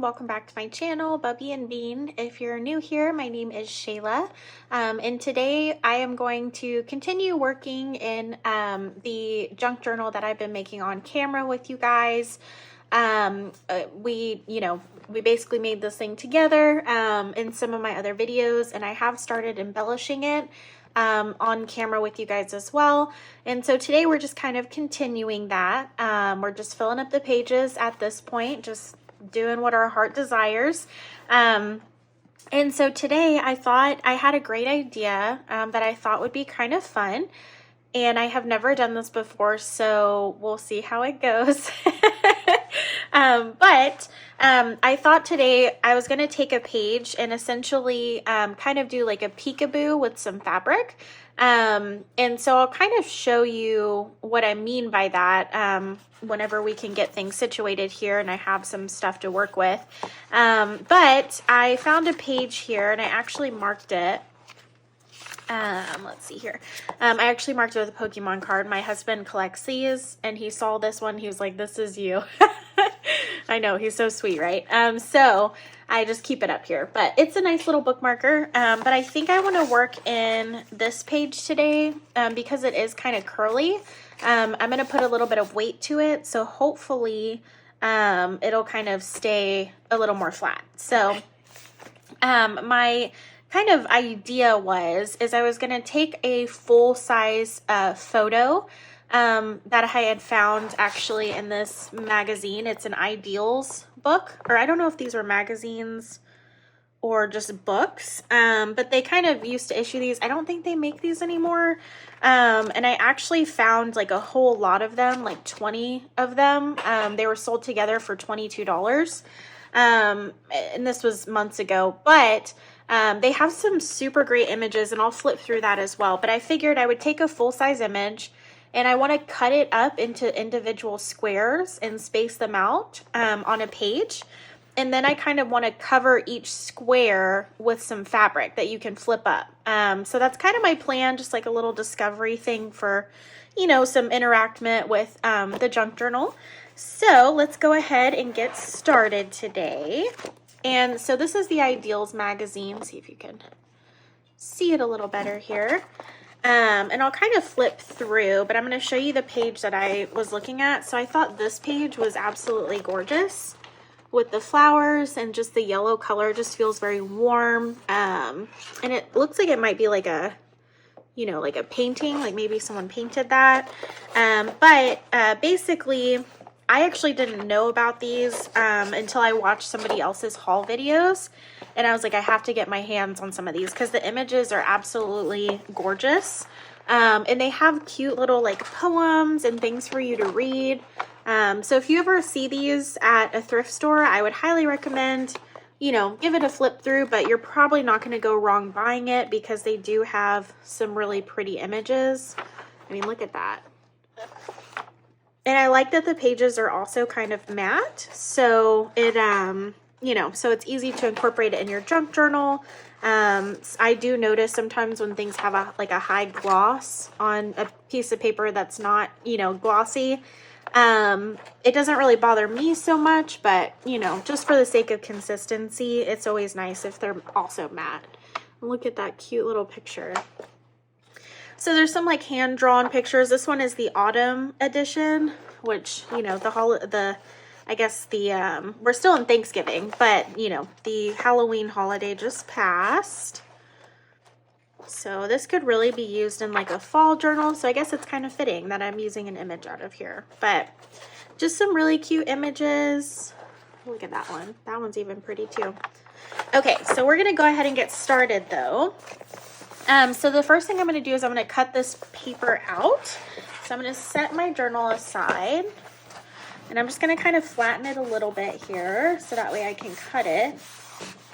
everyone, welcome back to my channel, Bubbie Bean. If you're new here, my name is Shayla, and today I am going to continue working in the junk journal that I've been making on camera with you guys. We basically made this thing together in some of my other videos, and I have started embellishing it on camera with you guys as well. And so today we're just kind of continuing that. We're just filling up the pages at this point, just doing what our heart desires. And so today I thought I had a great idea that I thought would be kind of fun. And I have never done this before, so we'll see how it goes. But I thought today I was going to take a page and essentially kind of do like a peekaboo with some fabric. And so I'll kind of show you what I mean by that whenever we can get things situated here and I have some stuff to work with. But I found a page here and I actually marked it. Let's see here. I actually marked it with a Pokemon card. My husband collects these and he saw this one. He was like, this is you. I know, he's so sweet, right? So I just keep it up here, but it's a nice little bookmarker. But I think I want to work in this page today because it is kind of curly. I'm going to put a little bit of weight to it. So hopefully it'll kind of stay a little more flat. So my kind of idea is I was going to take a full-size photo that I had found actually in this magazine. It's an Ideals book, or I don't know if these were magazines or just books, but they kind of used to issue these. I don't think they make these anymore. And I actually found like a whole lot of them, like 20 of them. They were sold together for $22. And this was months ago, but they have some super great images and I'll flip through that as well. But I figured I would take a full-size image and I want to cut it up into individual squares and space them out on a page. And then I kind of want to cover each square with some fabric that you can flip up. So that's kind of my plan, just like a little discovery thing for, you know, some interactment with the junk journal. So let's go ahead and get started today. And so this is the Ideals magazine. See if you can see it a little better here. And I'll kind of flip through, but I'm going to show you the page that I was looking at. So I thought this page was absolutely gorgeous with the flowers and just the yellow color just feels very warm. And it looks like it might be like a, you know, like a painting, like maybe someone painted that. But basically, I actually didn't know about these until I watched somebody else's haul videos. And I was like, I have to get my hands on some of these because the images are absolutely gorgeous. And they have cute little like poems and things for you to read. So if you ever see these at a thrift store, I would highly recommend, you know, give it a flip through, but you're probably not going to go wrong buying it because they do have some really pretty images. I mean, look at that. And I like that the pages are also kind of matte, so it, you know, so it's easy to incorporate it in your junk journal. I do notice sometimes when things have a high gloss on a piece of paper that's not, you know, glossy, it doesn't really bother me so much, but, you know, just for the sake of consistency, it's always nice if they're also matte. Look at that cute little picture. So there's some like hand-drawn pictures. This one is the autumn edition, which, you know, I guess we're still in Thanksgiving, but, you know, the Halloween holiday just passed. So this could really be used in like a fall journal. So I guess it's kind of fitting that I'm using an image out of here, but just some really cute images. Look at that one. That one's even pretty too. Okay, so we're going to go ahead and get started though. So the first thing I'm going to do is I'm going to cut this paper out. So I'm going to set my journal aside and I'm just going to kind of flatten it a little bit here so that way I can cut it.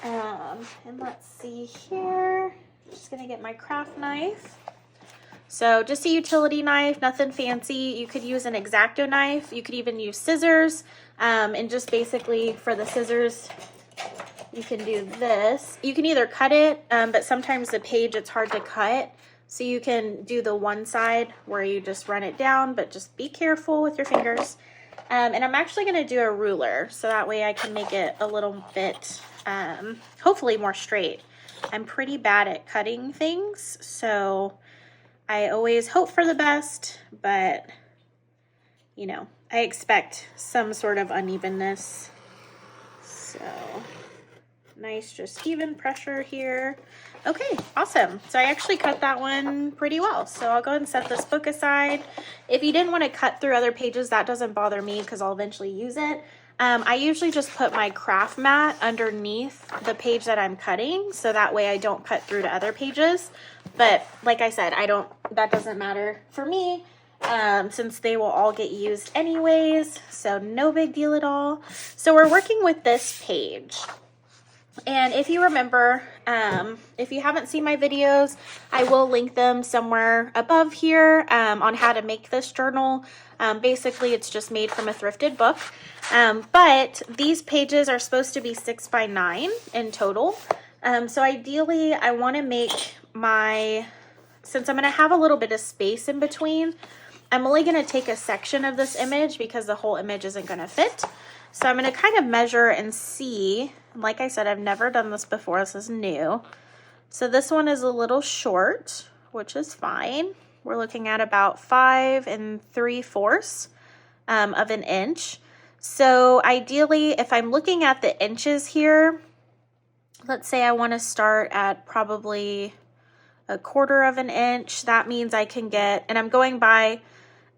And let's see here. I'm just going to get my craft knife. So just a utility knife, nothing fancy. You could use an X-Acto knife. You could even use scissors. And just basically for the scissors, you can do this. You can either cut it, but sometimes the page, it's hard to cut. So you can do the one side where you just run it down, but just be careful with your fingers. And I'm actually going to do a ruler so that way I can make it a little bit, hopefully more straight. I'm pretty bad at cutting things, so I always hope for the best, but you know, I expect some sort of unevenness. So nice, just even pressure here. Okay, awesome. So I actually cut that one pretty well. So I'll go ahead and set this book aside. If you didn't want to cut through other pages, that doesn't bother me because I'll eventually use it. I usually just put my craft mat underneath the page that I'm cutting, so that way I don't cut through to other pages. But like I said, that doesn't matter for me, since they will all get used anyways, so no big deal at all. So we're working with this page. And if you remember, if you haven't seen my videos, I will link them somewhere above here on how to make this journal. Basically, it's just made from a thrifted book. But these pages are supposed to be 6 by 9 in total. So ideally, I want to make since I'm going to have a little bit of space in between, I'm only going to take a section of this image because the whole image isn't going to fit. So I'm going to kind of measure and see. Like I said, I've never done this before. This is new. So this one is a little short, which is fine. We're looking at about 5 3/4 of an inch. So ideally, if I'm looking at the inches here, let's say I want to start at probably 1/4 of an inch. That means I can get, and I'm going by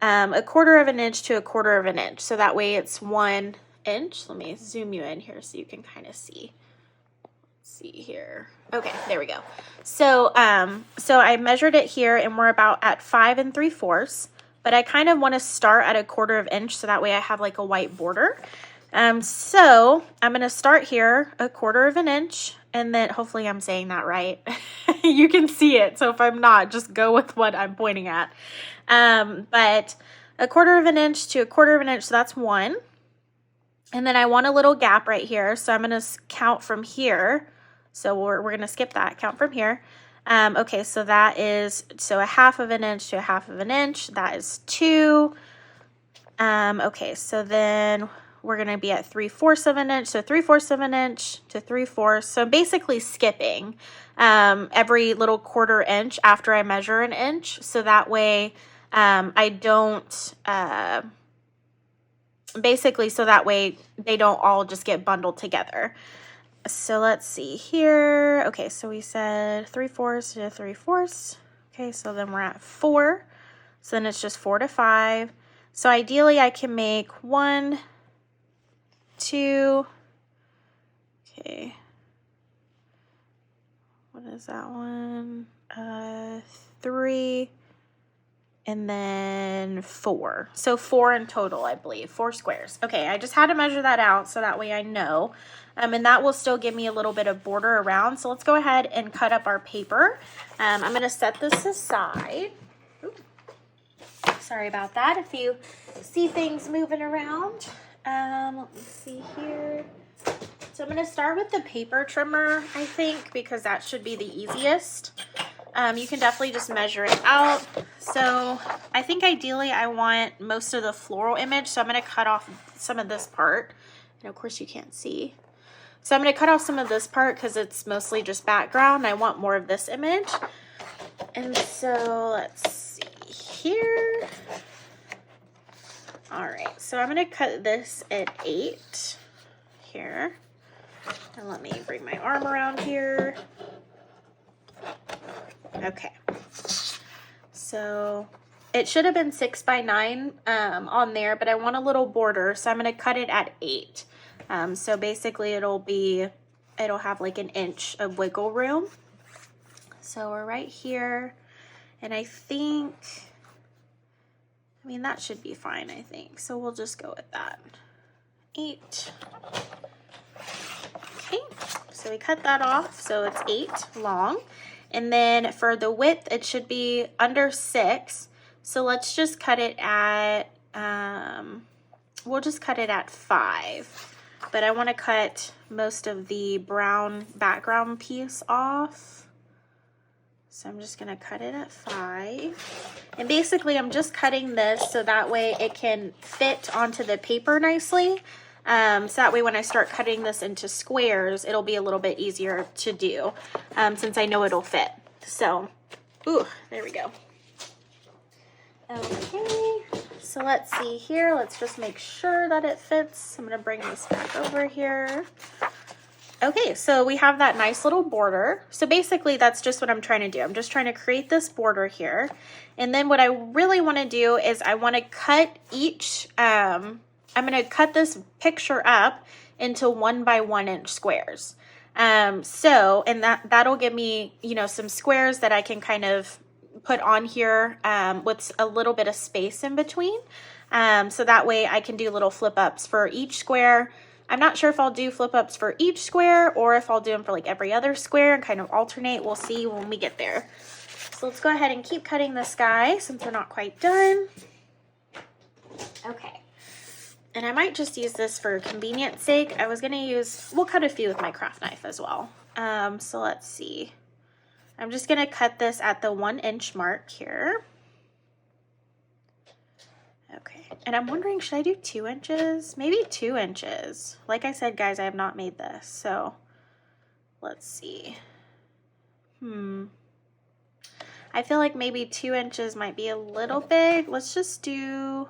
1/4 of an inch to 1/4 of an inch. So that way it's 1 inch. Let me zoom you in here so you can kind of see. Let's see here. Okay, there we go. So I measured it here and we're about at 5 3/4, but I kind of want to start at 1/4 of an inch so that way I have like a white border. So I'm going to start here 1/4 of an inch, and then hopefully I'm saying that right. You can see it. So if I'm not, just go with what I'm pointing at. But 1/4 of an inch to 1/4 of an inch. So that's 1. And then I want a little gap right here. So I'm going to count from here. So we're going to skip that, count from here. Okay, so that is, so 1/2 of an inch to 1/2 of an inch. That is 2. Okay, so then we're going to be at 3/4 of an inch. So 3/4 of an inch to 3/4. So basically skipping every little 1/4 inch after I measure an inch. So that way I don't, basically, so that way they don't all just get bundled together. So let's see here. Okay, so we said 3/4 to 3/4. Okay, so then we're at 4. So then it's just 4 to 5. So ideally I can make 1, 2, okay. What is that one? 3, and then 4. So 4 in total, I believe. 4 squares. Okay, I just had to measure that out so that way I know. And that will still give me a little bit of border around. So let's go ahead and cut up our paper. I'm going to set this aside. Ooh. Sorry about that if you see things moving around. Let me see here. So I'm going to start with the paper trimmer, I think, because that should be the easiest. You can definitely just measure it out. So I think ideally I want most of the floral image. So I'm going to cut off some of this part. And of course you can't see. So I'm going to cut off some of this part because it's mostly just background. I want more of this image. And so let's see here. All right, so I'm going to cut this at 8 here. And let me bring my arm around here. Okay. So it should have been 6 by 9 on there, but I want a little border, so I'm going to cut it at 8. So basically it'll have like an inch of wiggle room. So we're right here, and I mean, that should be fine, I think. So we'll just go with that. 8. Okay, so we cut that off, so it's 8 long. And then for the width, it should be under 6. So let's just cut it at, we'll just cut it at 5. But I want to cut most of the brown background piece off. So I'm just gonna cut it at 5. And basically I'm just cutting this so that way it can fit onto the paper nicely. So that way when I start cutting this into squares, it'll be a little bit easier to do since I know it'll fit. So, ooh, there we go. Okay, so let's see here. Let's just make sure that it fits. I'm gonna bring this back over here. Okay, so we have that nice little border. So basically that's just what I'm trying to do. I'm just trying to create this border here. And then what I really want to do is I want to cut each, I'm going to cut this picture up into 1 by 1 inch squares. And that'll give me, you know, some squares that I can kind of put on here with a little bit of space in between. So that way I can do little flip ups for each square. I'm not sure if I'll do flip ups for each square or if I'll do them for like every other square and kind of alternate. We'll see when we get there. So let's go ahead and keep cutting this guy since we're not quite done. Okay. And I might just use this for convenience sake. I was going to we'll cut a few with my craft knife as well. So let's see. I'm just going to cut this at the 1 inch mark here. Okay, and I'm wondering, should I do 2 inches? Maybe 2 inches. Like I said, guys, I have not made this, so let's see. I feel like maybe 2 inches might be a little big. Let's just do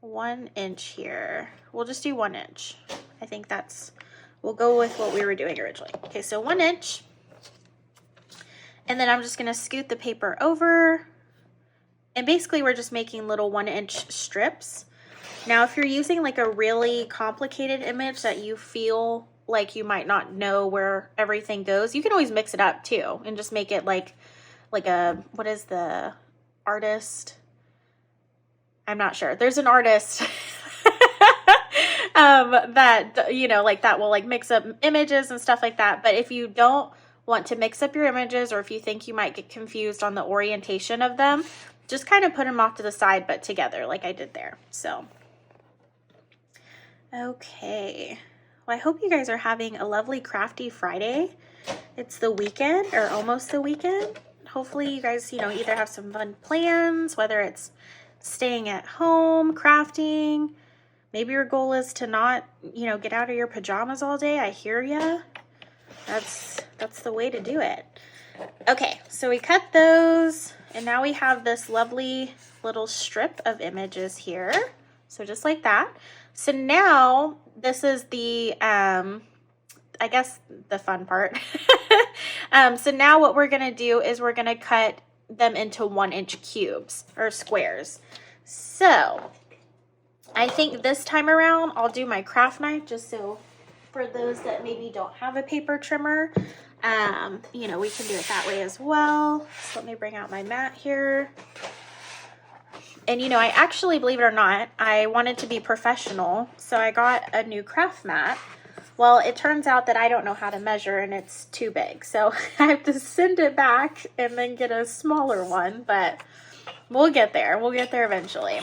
1 inch here. We'll just do 1 inch. I think we'll go with what we were doing originally. Okay, so 1 inch. And then I'm just gonna scoot the paper over. And basically we're just making little 1 inch strips. Now, if you're using like a really complicated image that you feel like you might not know where everything goes, you can always mix it up too and just make it like a, what is the artist? I'm not sure. There's an artist that, you know, like that will like mix up images and stuff like that. But if you don't want to mix up your images, or if you think you might get confused on the orientation of them, just kind of put them off to the side, but together like I did there. So, okay. Well, I hope you guys are having a lovely crafty Friday. It's the weekend, or almost the weekend. Hopefully you guys, you know, either have some fun plans, whether it's staying at home, crafting. Maybe your goal is to not, you know, get out of your pajamas all day. I hear ya. That's the way to do it. Okay, so we cut those, and now we have this lovely little strip of images here. So just like that. So now this is the, I guess the fun part. So now what we're gonna do is we're gonna cut them into 1 inch cubes or squares. So I think this time around I'll do my craft knife, just so for those that maybe don't have a paper trimmer, you know, we can do it that way as well. So let me bring out my mat here. And you know, I actually, believe it or not, I wanted to be professional, so I got a new craft mat. Well, it turns out that I don't know how to measure and it's too big, so I have to send it back and then get a smaller one, but we'll get there. We'll get there eventually.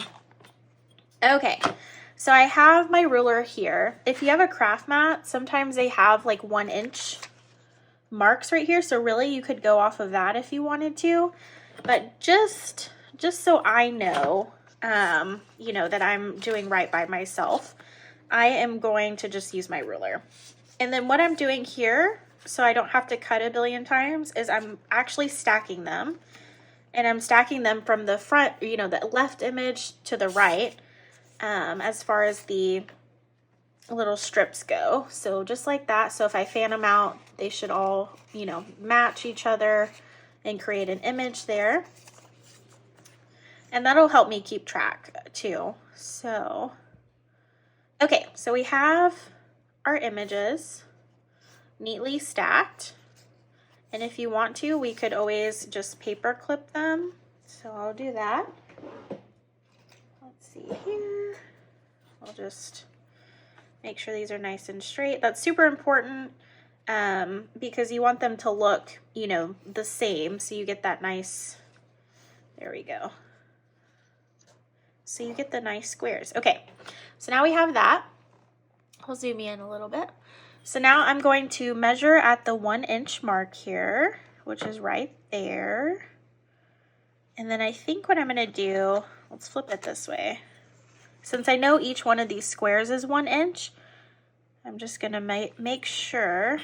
Okay, so I have my ruler here. If you have a craft mat, sometimes they have like 1 inch marks right here, so really you could go off of that if you wanted to, but just so I know, you know, that I'm doing right by myself, I am going to just use my ruler. And then what I'm doing here, so I don't have to cut a billion times, is I'm actually stacking them. And I'm stacking them from the front, you know, the left image to the right, as far as the little strips go. So just like that. So if I fan them out, they should all, you know, match each other and create an image there. And that'll help me keep track too. So, okay, so we have our images neatly stacked. And if you want to, we could always just paper clip them. So I'll do that. Let's see here. I'll just make sure these are nice and straight. That's super important because you want them to look, you know, the same. So you get that nice, there we go. So you get the nice squares. Okay, so now we have that. I'll zoom in a little bit. So now I'm going to measure at the 1 inch mark here, which is right there. And then I think what I'm going to do, let's flip it this way. Since I know each one of these squares is 1 inch, I'm just going to make sure,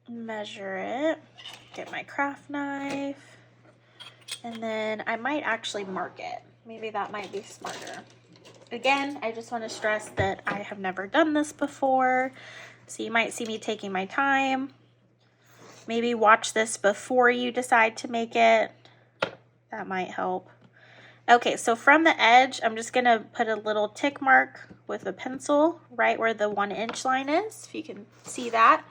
measure it, get my craft knife, and then I might actually mark it. Maybe that might be smarter. Again, I just want to stress that I have never done this before, so you might see me taking my time. Maybe watch this before you decide to make it. That might help. Okay, so from the edge, I'm just gonna put a little tick mark with a pencil right where the 1 inch line is, if you can see that.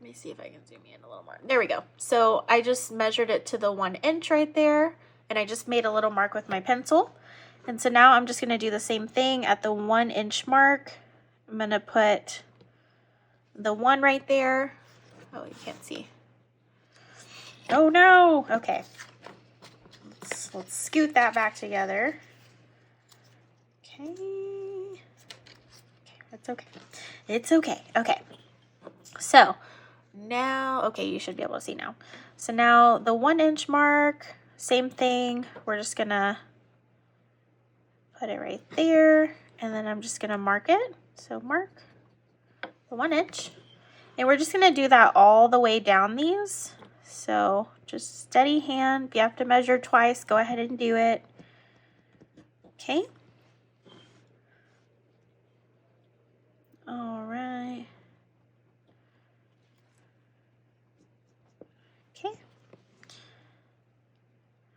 Let me see if I can zoom in a little more. There we go. So I just measured it to the 1 inch right there, and I just made a little mark with my pencil. And so now I'm just gonna do the same thing at the 1 inch mark. I'm gonna put the 1 right there. Oh, you can't see. Oh no, okay. Let's scoot that back together. Okay. It's okay. It's okay. Okay. So now, okay, you should be able to see now. So now the 1 inch mark, same thing. We're just gonna put it right there, and then I'm just gonna mark it. So mark the 1 inch. And we're just gonna do that all the way down these. So just steady hand. If you have to measure twice, go ahead and do it. Okay. All right. Okay.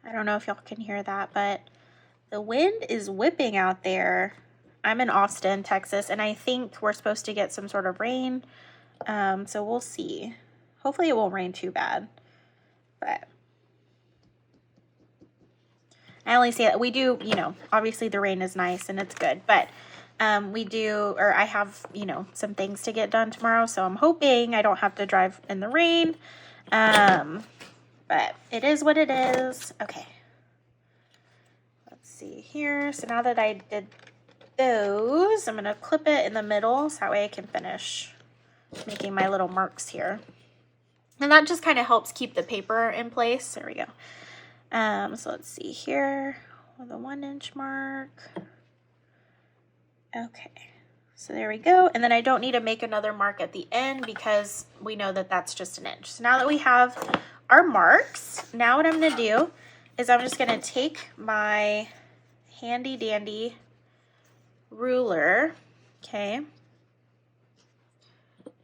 I don't know if y'all can hear that, but the wind is whipping out there. I'm in Austin, Texas, and I think we're supposed to get some sort of rain. So we'll see. Hopefully it won't rain too bad. But I only say that we do, you know, obviously the rain is nice and it's good, but we do, or I have, you know, some things to get done tomorrow, so I'm hoping I don't have to drive in the rain. But it is what it is. Okay. Let's see here. So now that I did those, I'm going to clip it in the middle so that way I can finish making my little marks here. And that just kind of helps keep the paper in place. There we go. So let's see here with a 1 inch mark. Okay, so there we go. And then I don't need to make another mark at the end because we know that that's just 1 inch. So now that we have our marks, now what I'm going to do is I'm just going to take my handy dandy ruler, okay,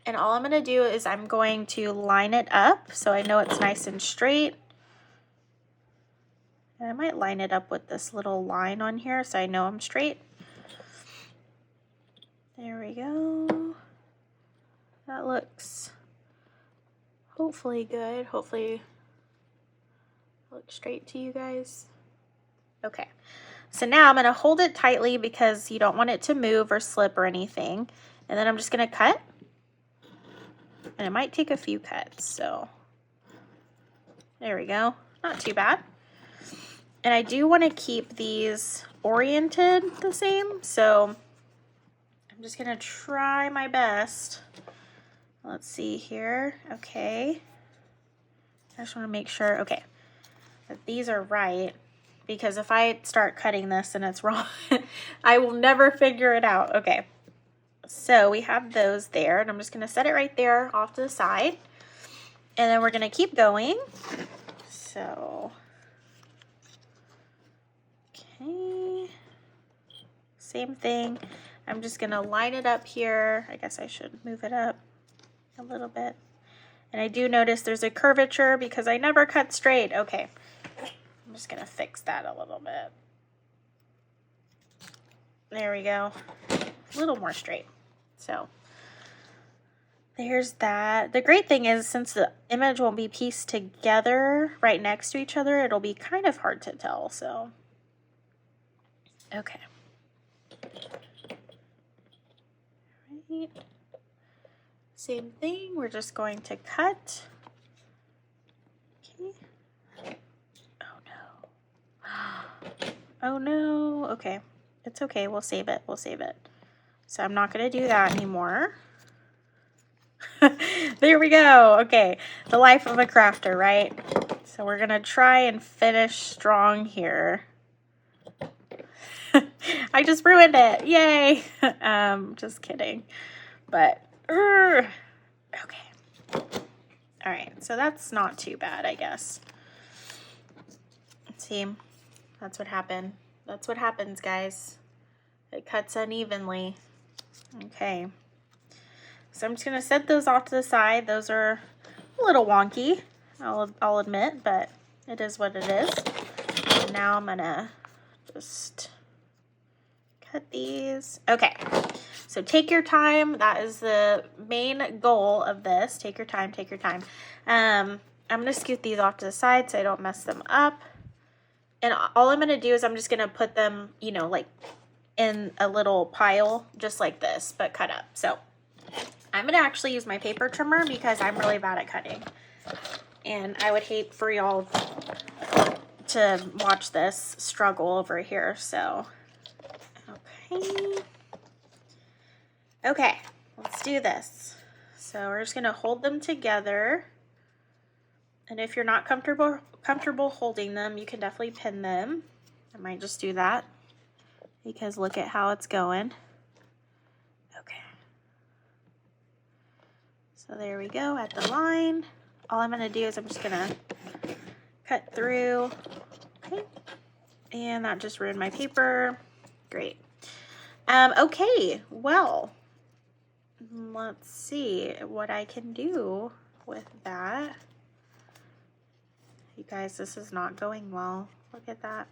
and all I'm going to do is I'm going to line it up so I know it's nice and straight. And I might line it up with this little line on here so I know I'm straight. There we go. That looks hopefully good. Hopefully looks straight to you guys. Okay. So now I'm going to hold it tightly because you don't want it to move or slip or anything. And then I'm just going to cut. And it might take a few cuts. So there we go. Not too bad. And I do want to keep these oriented the same. So I'm just going to try my best. Let's see here. Okay. I just want to make sure, okay, that these are right. Because if I start cutting this and it's wrong, I will never figure it out. Okay. So we have those there. And I'm just going to set it right there off to the side. And then we're going to keep going. So, okay. Same thing. I'm just going to line it up here. I guess I should move it up a little bit. And I do notice there's a curvature because I never cut straight. Okay. I'm just going to fix that a little bit. There we go. A little more straight. So there's that. The great thing is since the image won't be pieced together right next to each other, it'll be kind of hard to tell. So, okay. Right. Same thing. We're just going to cut. Okay. Oh no. Okay. It's okay. We'll save it. We'll save it. So I'm not going to do that anymore. There we go. Okay, the life of a crafter, right? So we're gonna try and finish strong here. I just ruined it. Yay. Just kidding. But okay. All right, so that's not too bad, I guess. See, that's what happened. That's what happens, guys. It cuts unevenly. Okay. So I'm just gonna set those off to the side. Those are a little wonky, I'll admit, but it is what it is. And now I'm gonna just cut these. Okay, so take your time. That is the main goal of this. Take your time, take your time. I'm gonna scoot these off to the side so I don't mess them up. And all I'm gonna do is I'm just gonna put them, you know, like in a little pile, just like this, but cut up. So I'm gonna actually use my paper trimmer because I'm really bad at cutting. And I would hate for y'all to watch this struggle over here, so. Okay. Okay, let's do this. So we're just gonna hold them together. And if you're not comfortable holding them, you can definitely pin them. I might just do that because look at how it's going. Okay. So there we go at the line. All I'm gonna do is I'm just gonna cut through. Okay. And that just ruined my paper. Great. Okay, well, let's see what I can do with that. You guys, this is not going well. Look at that.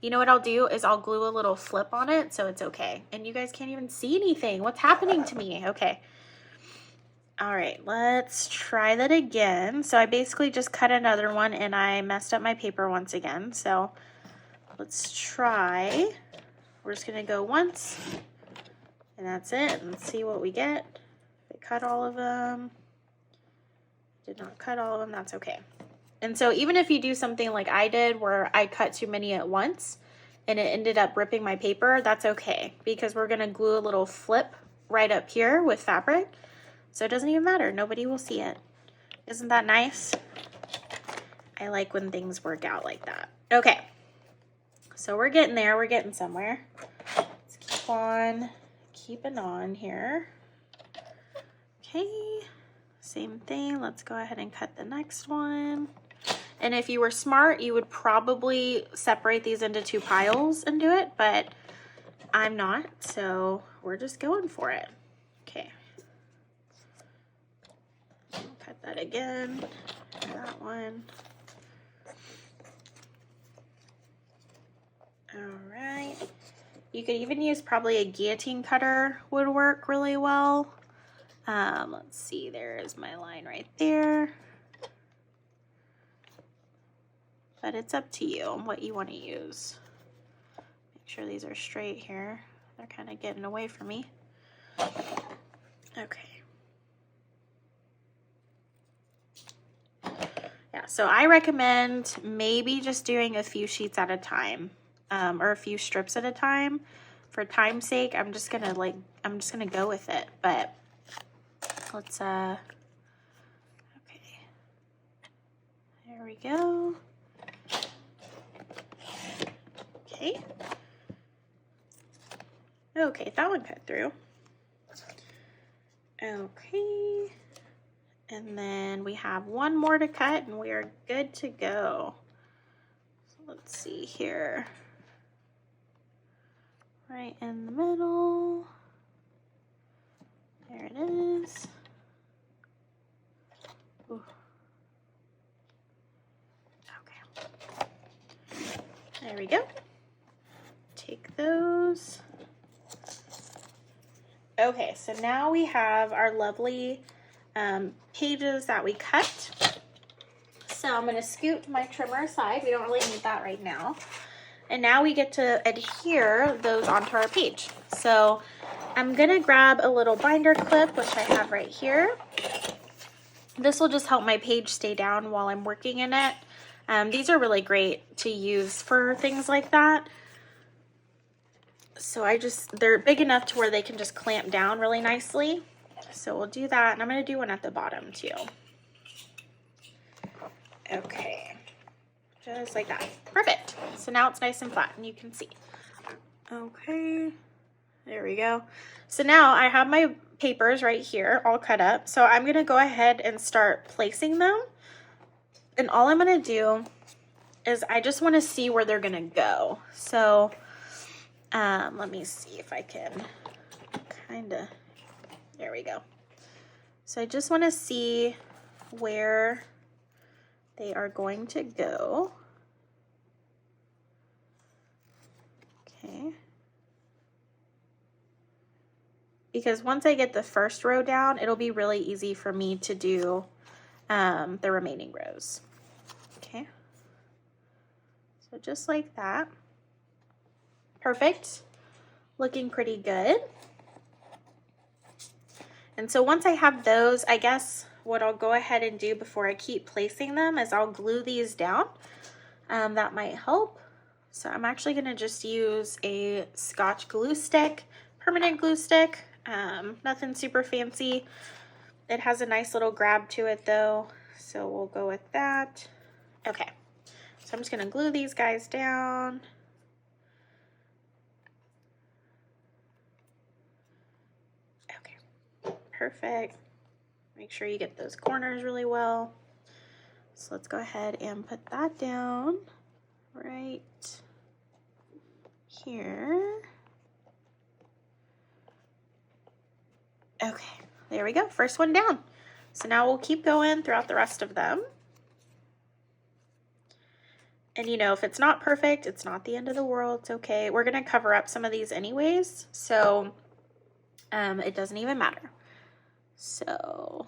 You know what I'll do is I'll glue a little flip on it so it's okay. And you guys can't even see anything. What's happening to me? Okay. All right, let's try that again. So I basically just cut another one and I messed up my paper once again. So let's try. We're just gonna go once and that's it, and see what we get. If I cut all of them, did not cut all of them, that's okay. And so even if you do something like I did where I cut too many at once and it ended up ripping my paper, that's okay because we're gonna glue a little flip right up here with fabric. So it doesn't even matter, nobody will see it. Isn't that nice? I like when things work out like that. Okay, so we're getting there, we're getting somewhere. Let's keep on keeping on here. Okay, same thing, let's go ahead and cut the next one. And if you were smart, you would probably separate these into two piles and do it, but I'm not, so we're just going for it. Okay. I'll cut that again, that one. All right. You could even use probably a guillotine cutter would work really well. Let's see, there is my line right there. But it's up to you what you want to use. Make sure these are straight here. They're kind of getting away from me. Okay. Yeah, so I recommend maybe just doing a few sheets at a time, or a few strips at a time. For time's sake, I'm just gonna go with it. But let's okay. There we go. Okay. Okay, that one cut through. Okay. And then we have one more to cut and we are good to go. So let's see here. Right in the middle. There it is. Ooh. Okay. There we go. Take those. Okay, so now we have our lovely pages that we cut. So I'm going to scoot my trimmer aside. We don't really need that right now. And now we get to adhere those onto our page. So I'm going to grab a little binder clip, which I have right here. This will just help my page stay down while I'm working in it. These are really great to use for things like that. So they're big enough to where they can just clamp down really nicely. So we'll do that, and I'm going to do one at the bottom too. Okay, just like that. Perfect. So now it's nice and flat, and you can see. Okay, there we go. So now I have my papers right here all cut up. So I'm going to go ahead and start placing them. And all I'm going to do is I just want to see where they're going to go. So let me see if I can kind of, there we go. So I just want to see where they are going to go. Okay. Because once I get the first row down, it'll be really easy for me to do the remaining rows. Okay. So just like that. Perfect. Looking pretty good. And so once I have those, I guess what I'll go ahead and do before I keep placing them is I'll glue these down. That might help. So I'm actually going to just use a Scotch glue stick, permanent glue stick. Nothing super fancy. It has a nice little grab to it though, so we'll go with that. Okay, so I'm just going to glue these guys down. Okay, perfect. Make sure you get those corners really well. So let's go ahead and put that down right here. Okay, there we go. First one down. So now we'll keep going throughout the rest of them. And you know, if it's not perfect, it's not the end of the world. It's okay. We're going to cover up some of these anyways. So it doesn't even matter. So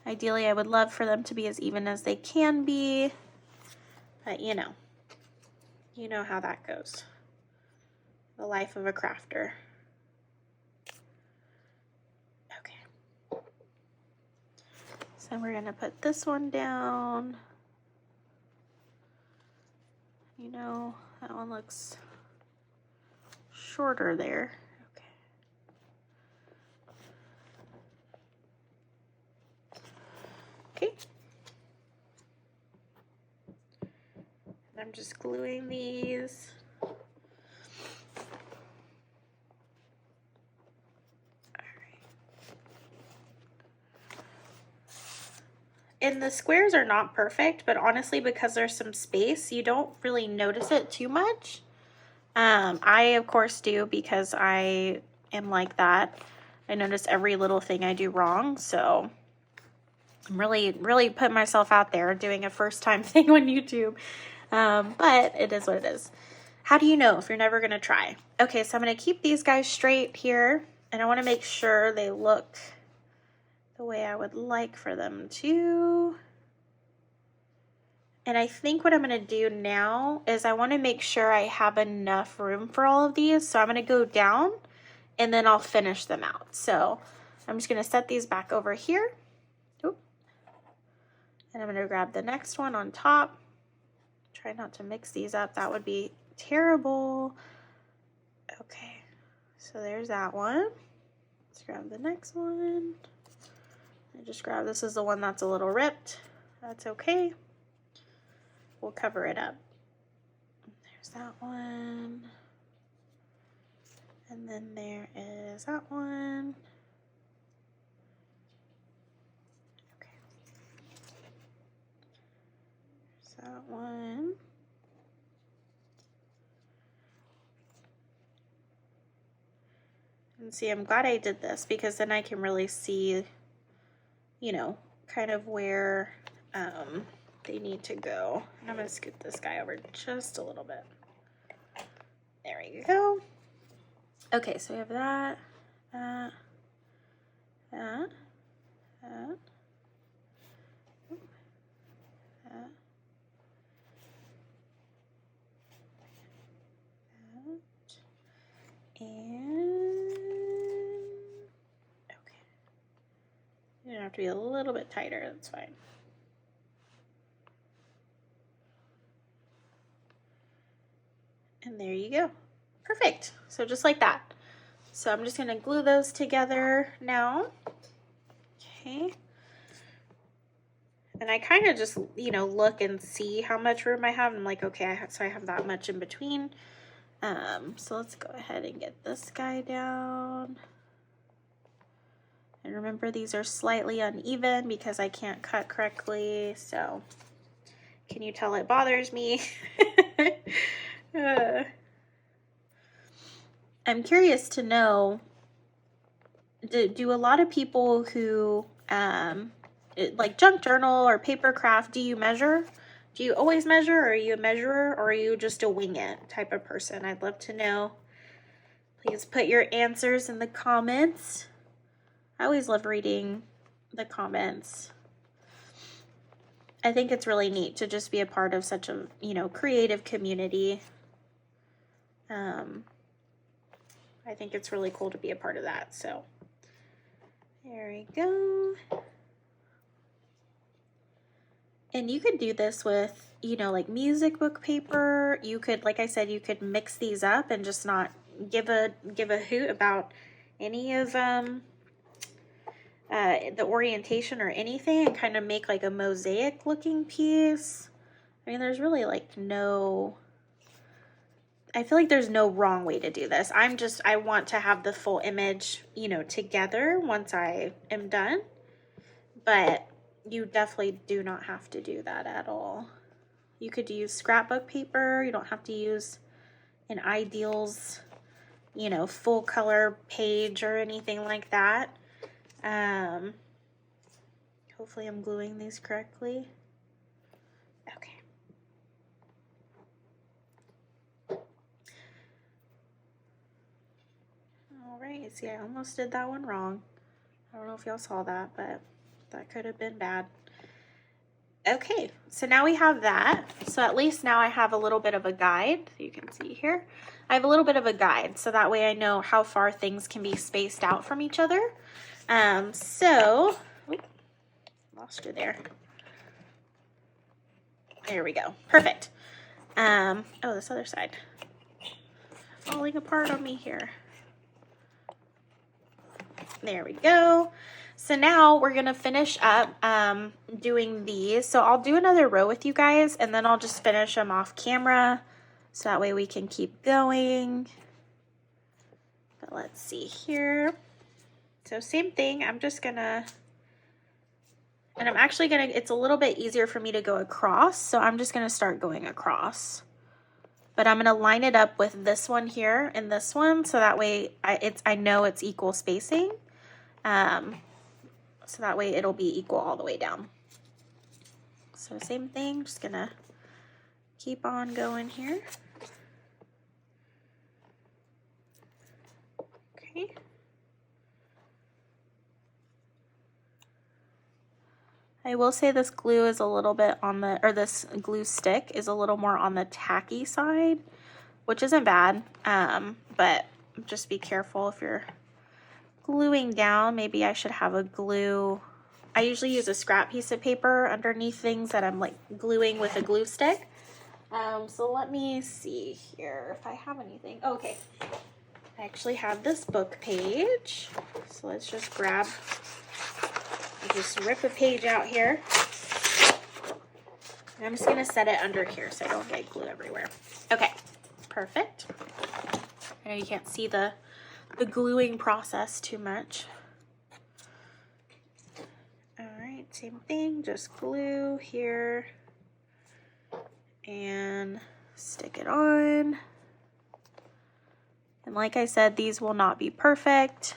ideally, I would love for them to be as even as they can be. But you know how that goes. The life of a crafter. So we're going to put this one down. You know, that one looks shorter there. Okay. Okay. I'm just gluing these. And the squares are not perfect, but honestly, because there's some space, you don't really notice it too much. I, of course, do because I am like that. I notice every little thing I do wrong, so I'm really putting myself out there doing a first-time thing on YouTube. But it is what it is. How do you know if you're never going to try? Okay, so I'm going to keep these guys straight here, and I want to make sure they look the way I would like for them to. And I think what I'm going to do now is I want to make sure I have enough room for all of these. So I'm going to go down and then I'll finish them out. So I'm just going to set these back over here. Oop. And I'm going to grab the next one on top. Try not to mix these up. That would be terrible. Okay, so there's that one. Let's grab the next one. I just grab, this is the one that's a little ripped. That's okay. We'll cover it up. There's that one. And then there is that one. Okay. There's that one. And see, I'm glad I did this because then I can really see, you know, kind of where they need to go. And I'm going to scoot this guy over just a little bit. There we go. Okay, so we have that, that, that, that, that, and okay. You don't have to be a little bit tighter, that's fine. And there you go. Perfect. So just like that. So I'm just gonna glue those together now. Okay. And I kind of just, you know, look and see how much room I have. I'm like, okay, so I have that much in between. So let's go ahead and get this guy down. And remember, these are slightly uneven because I can't cut correctly. So can you tell it bothers me? I'm curious to know, do a lot of people who, like junk journal or paper craft, do you measure? Do you always measure, or are you a measurer, or are you just a wing it type of person? I'd love to know. Please put your answers in the comments. I always love reading the comments. I think it's really neat to just be a part of such a, you know, creative community. I think it's really cool to be a part of that. So there we go. And you could do this with, you know, like music book paper. You could, like I said, you could mix these up and just not give a hoot about any of the orientation or anything, and kind of make like a mosaic looking piece. I mean, there's really like no, I feel like there's no wrong way to do this. I want to have the full image, you know, together once I am done, but you definitely do not have to do that at all. You could use scrapbook paper. You don't have to use an Ideals, you know, full color page or anything like that. Hopefully I'm gluing these correctly. Okay. All right, see, I almost did that one wrong. I don't know if y'all saw that, but that could have been bad. Okay, so now we have that. So at least now I have a little bit of a guide. You can see here. I have a little bit of a guide, so that way I know how far things can be spaced out from each other. So, lost you there. There we go. Perfect. Oh, this other side. Falling apart on me here. There we go. So now we're going to finish up doing these. So I'll do another row with you guys, and then I'll just finish them off camera. So that way we can keep going. But let's see here. So same thing. I'm just going to, and I'm actually going to, it's a little bit easier for me to go across. So I'm just going to start going across. But I'm going to line it up with this one here and this one. So that way I know it's equal spacing. So that way it'll be equal all the way down. So same thing, just gonna keep on going here. Okay. I will say this glue is a little bit on the, or this glue stick is a little more on the tacky side, which isn't bad, but just be careful if you're gluing down. Maybe I should have a glue. I usually use a scrap piece of paper underneath things that I'm like gluing with a glue stick. So let me see here if I have anything. Okay, I actually have this book page. So let's just grab, just rip a page out here. And I'm just gonna set it under here so I don't get glue everywhere. Okay, perfect. I know you can't see the gluing process too much. All right, same thing, just glue here and stick it on. And like I said, these will not be perfect.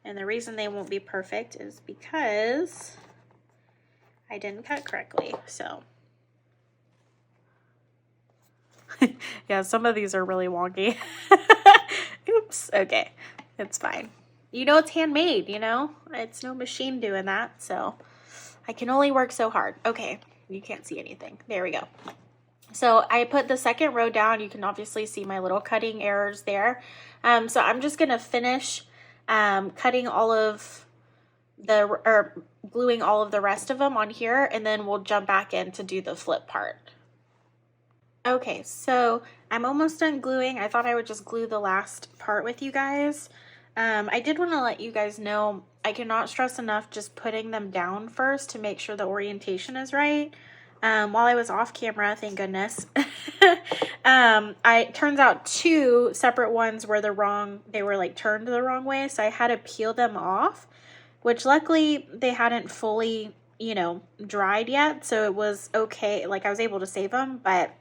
And the reason they won't be perfect is because I didn't cut correctly, so. Yeah, some of these are really wonky. Oops, okay, it's fine. You know, it's handmade, you know? It's no machine doing that, so I can only work so hard. Okay, you can't see anything. There we go. So I put the second row down. You can obviously see my little cutting errors there. So I'm just gonna finish cutting all of the, or gluing all of the rest of them on here, and then we'll jump back in to do the flip part. Okay, so I'm almost done gluing. I thought I would just glue the last part with you guys. I did want to let you guys know, I cannot stress enough just putting them down first to make sure the orientation is right. While I was off camera, thank goodness, turns out 2 separate ones were they were like turned the wrong way, so I had to peel them off, which luckily they hadn't fully, you know, dried yet, so it was okay. Like I was able to save them, but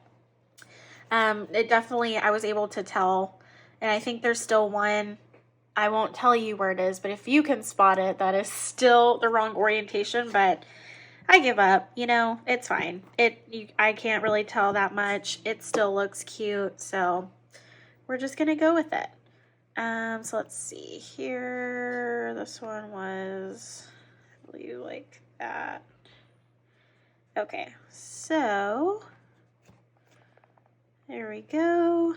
it definitely, I was able to tell, and I think there's still one, I won't tell you where it is, but if you can spot it, that is still the wrong orientation, but I give up, you know, it's fine. I can't really tell that much. It still looks cute, so we're just gonna go with it. So let's see here. This one was, I believe, like that. Okay, so there we go.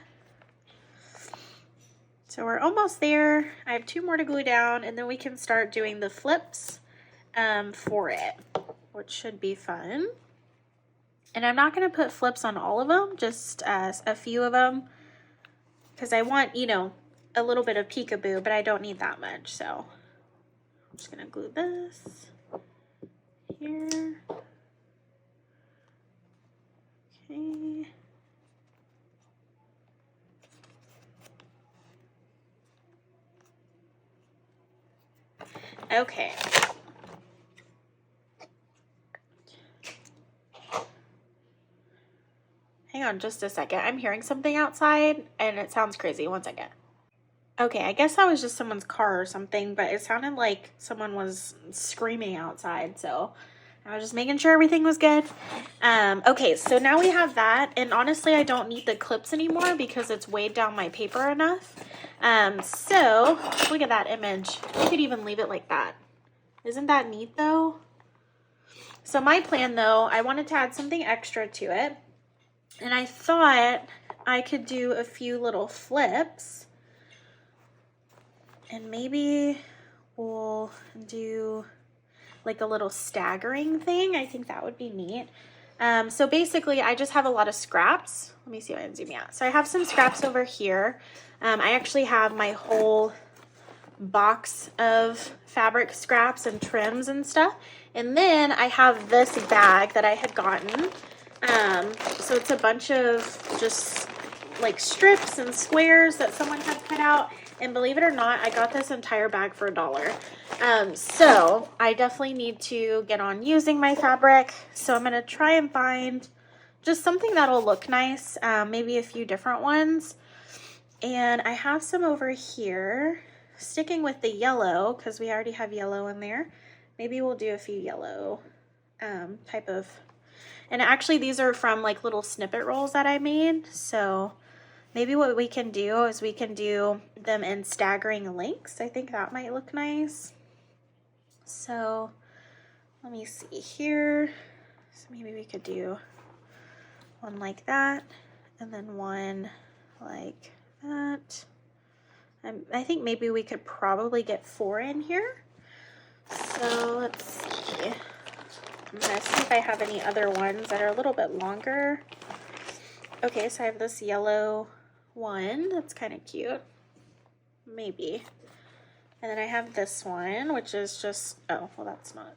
So we're almost there. I have 2 more to glue down, and then we can start doing the flips for it, which should be fun. And I'm not going to put flips on all of them, just a few of them, because I want, you know, a little bit of peekaboo, but I don't need that much. So I'm just going to glue this here. Okay. Okay. Hang on just a second. I'm hearing something outside and it sounds crazy. One second. Okay, I guess that was just someone's car or something, but it sounded like someone was screaming outside, so I was just making sure everything was good. Okay, so now we have that, and honestly, I don't need the clips anymore because it's weighed down my paper enough. So look at that image. You could even leave it like that. Isn't that neat though? So my plan though, I wanted to add something extra to it, and I thought I could do a few little flips, and maybe we'll do like a little staggering thing. I think that would be neat. So basically I just have a lot of scraps. Let me see if I can zoom out. So I have some scraps over here. I actually have my whole box of fabric scraps and trims and stuff. And then I have this bag that I had gotten. So it's a bunch of just like strips and squares that someone had put out. And believe it or not, I got this entire bag for $1. So I definitely need to get on using my fabric. So I'm going to try and find just something that'll look nice. Maybe a few different ones. And I have some over here. Sticking with the yellow, because we already have yellow in there. Maybe we'll do a few yellow type of... And actually these are from like little snippet rolls that I made. So maybe what we can do is we can do them in staggering links. I think that might look nice. So let me see here. So maybe we could do one like that and then one like that. I think maybe we could probably get 4 in here. So let's see. I'm gonna see if I have any other ones that are a little bit longer. Okay, so I have this yellow one. That's kind of cute. Maybe. And then I have this one, which is just, oh, well, that's not.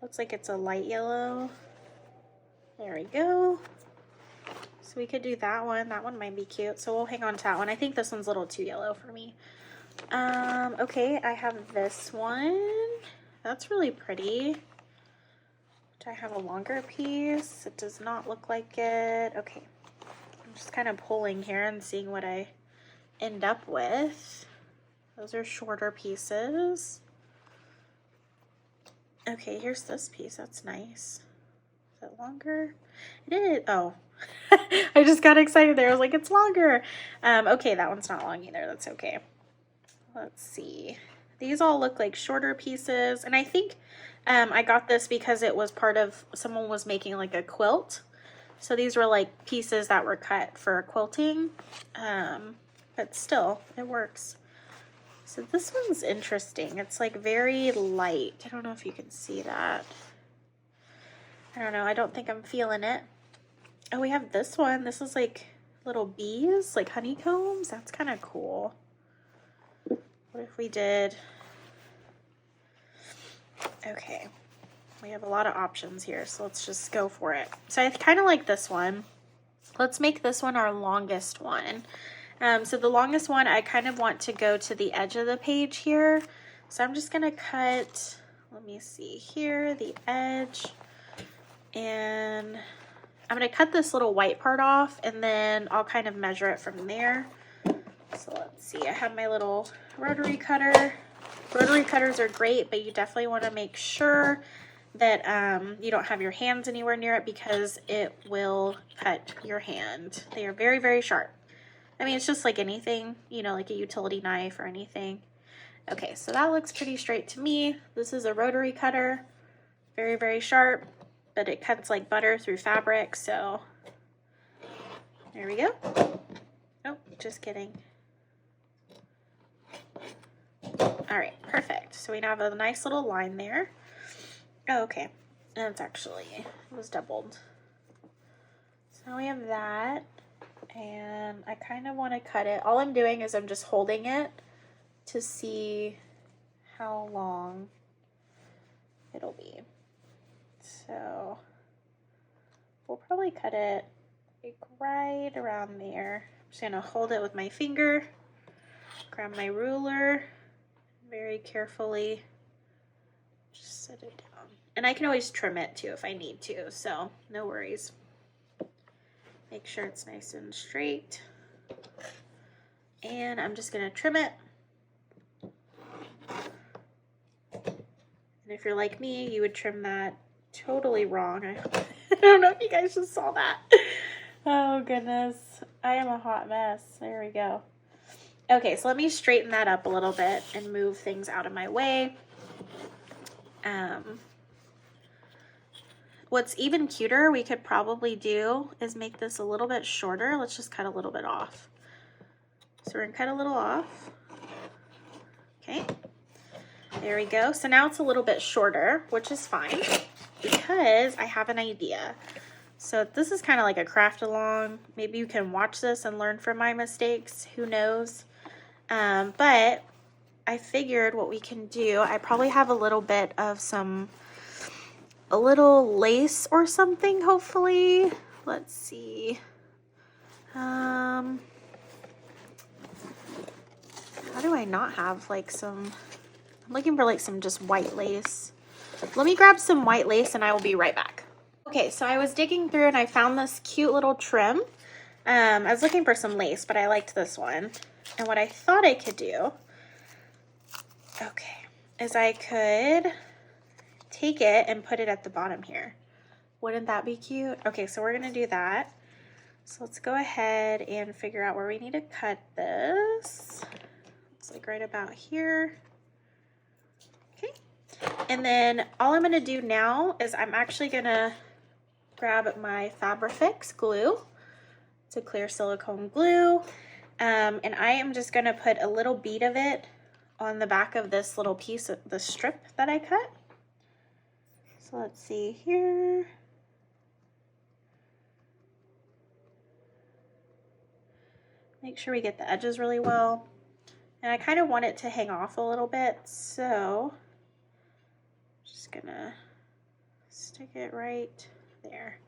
Looks like it's a light yellow. There we go. So we could do that one. That one might be cute. So we'll hang on to that one. I think this one's a little too yellow for me. Okay, I have this one. That's really pretty. Do I have a longer piece? It does not look like it. Okay. I'm just kind of pulling here and seeing what I end up with. Those are shorter pieces. Okay, here's this piece. That's nice. Is it longer? It is. Oh. I just got excited there. I was like, it's longer. Okay, that one's not long either. That's okay. Let's see. These all look like shorter pieces. And I think I got this because it was part of, someone was making like a quilt. So these were like pieces that were cut for quilting. But still, it works. So this one's interesting. It's like very light. I don't know if you can see that. I don't know. I don't think I'm feeling it. Oh, we have this one. This is like little bees, like honeycombs. That's kind of cool. What if we did... Okay, we have a lot of options here, so let's just go for it. So I kind of like this one. Let's make this one our longest one. So the longest one, I kind of want to go to the edge of the page here. So I'm just gonna cut, let me see here, the edge, and I'm gonna cut this little white part off, and then I'll kind of measure it from there. So let's see, I have my little rotary cutter. Rotary cutters are great, but you definitely want to make sure that you don't have your hands anywhere near it, because it will cut your hand. They are very, very sharp. I mean, it's just like anything, you know, like a utility knife or anything. Okay, so that looks pretty straight to me. This is a rotary cutter, very, very sharp, but it cuts like butter through fabric, so there we go. Oh, just kidding. All right, perfect. So we now have a nice little line there. Oh, okay, and it's actually, it was doubled. So now we have that, and I kind of want to cut it. All I'm doing is I'm just holding it to see how long it'll be. So we'll probably cut it like right around there. I'm just gonna hold it with my finger, grab my ruler, very carefully just set it down. And I can always trim it too if I need to, so no worries. Make sure it's nice and straight. And I'm just gonna trim it. And if you're like me, you would trim that totally wrong. I don't know if you guys just saw that. Oh goodness, I am a hot mess. There we go. Okay, so let me straighten that up a little bit and move things out of my way. What's even cuter we could probably do is make this a little bit shorter. Let's just cut a little bit off. So we're gonna cut a little off. Okay, there we go. So now it's a little bit shorter, which is fine because I have an idea. So this is kind of like a craft along. Maybe you can watch this and learn from my mistakes. Who knows? But I figured what we can do, I probably have a little bit of a little lace or something, hopefully. Let's see. How do I not have like some, I'm looking for like some just white lace. Let me grab some white lace and I will be right back. Okay, so I was digging through and I found this cute little trim. I was looking for some lace, but I liked this one. And what I thought I could do, okay, is I could take it and put it at the bottom here. Wouldn't that be cute? Okay, so we're gonna do that. So let's go ahead and figure out where we need to cut this. It's like right about here. Okay, and then all I'm gonna do now is I'm actually gonna grab my Fabrifix glue. It's a clear silicone glue. And I am just gonna put a little bead of it on the back of this little piece of the strip that I cut. So let's see here. Make sure we get the edges really well. And I kind of want it to hang off a little bit, so I'm just gonna stick it right there.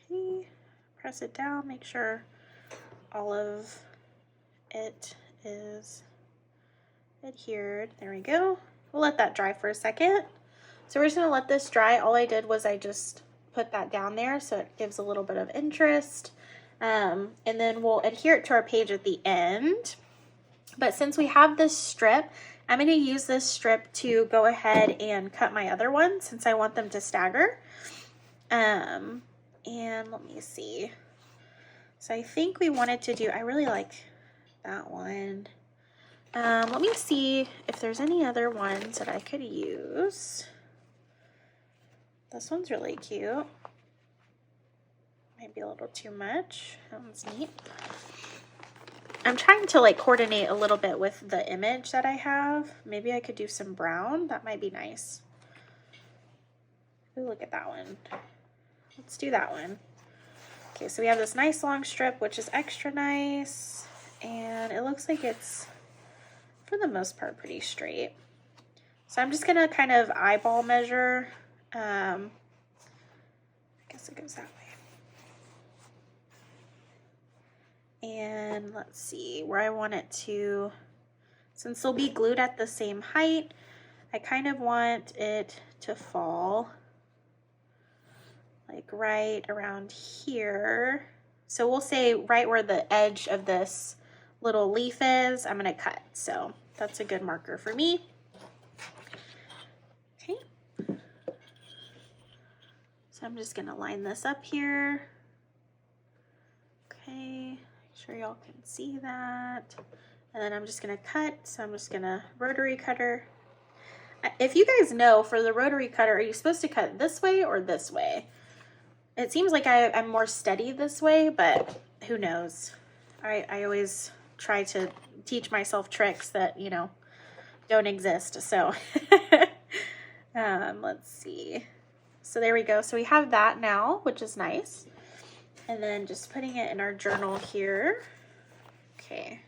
Okay. Press it down, make sure all of it is adhered. There we go. We'll let that dry for a second. So we're just gonna let this dry. All I did was I just put that down there so it gives a little bit of interest. And then we'll adhere it to our page at the end. But since we have this strip, I'm gonna use this strip to go ahead and cut my other one since I want them to stagger. And let me see. So I think we wanted to do, I really like that one. Let me see if there's any other ones that I could use. This one's really cute. Might be a little too much. That one's neat. I'm trying to like coordinate a little bit with the image that I have. Maybe I could do some brown. That might be nice. Ooh, look at that one. Let's do that one. Okay, so we have this nice long strip, which is extra nice. And it looks like it's, for the most part, pretty straight. So I'm just going to kind of eyeball measure. I guess it goes that way. And let's see where I want it to, since they'll be glued at the same height, I kind of want it to fall like right around here. So we'll say right where the edge of this little leaf is, I'm gonna cut. So that's a good marker for me. Okay. So I'm just gonna line this up here. Okay, make sure y'all can see that. And then I'm just gonna cut. So I'm just gonna rotary cutter. If you guys know, for the rotary cutter, are you supposed to cut this way or this way? It seems like I'm more steady this way, but who knows? I always try to teach myself tricks that, you know, don't exist. So let's see. So there we go. So we have that now, which is nice. And then just putting it in our journal here. Okay.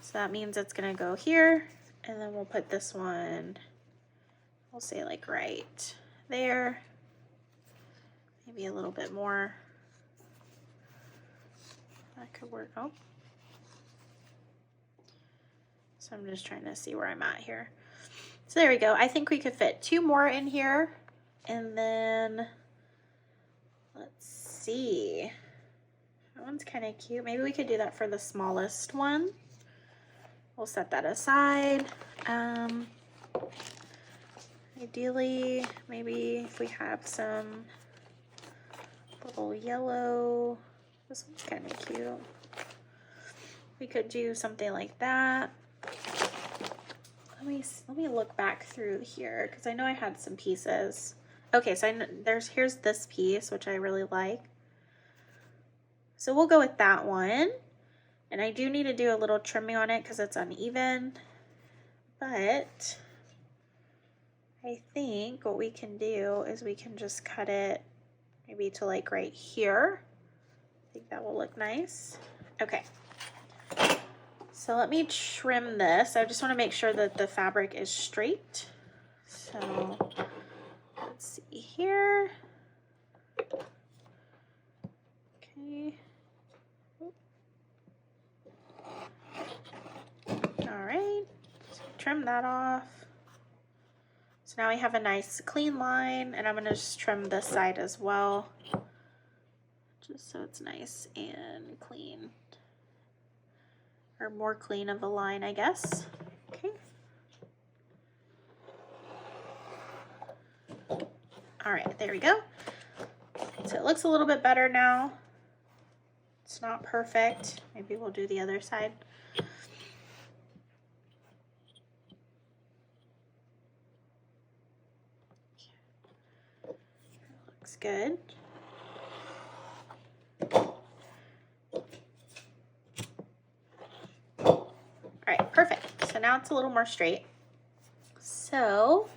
So that means it's going to go here. And then we'll put this one, we'll say like right there. Maybe a little bit more. That could work. Oh. So I'm just trying to see where I'm at here. So there we go. I think we could fit 2 more in here. And then let's see. That one's kind of cute. Maybe we could do that for the smallest one. We'll set that aside. Ideally, maybe if we have some little yellow, this one's kind of cute. We could do something like that. Let me look back through here because I know I had some pieces. Okay, so here's this piece which I really like. So we'll go with that one. And I do need to do a little trimming on it because it's uneven. But I think what we can do is we can just cut it maybe to like right here. I think that will look nice. Okay. So let me trim this. I just want to make sure that the fabric is straight. So let's see here. Okay. All right. So trim that off. So now we have a nice clean line, and I'm going to just trim this side as well, just so it's nice and clean. Or more clean of a line, I guess. Okay. All right, there we go. So it looks a little bit better now. It's not perfect. Maybe we'll do the other side. Looks good. All right, perfect. So now it's a little more straight. So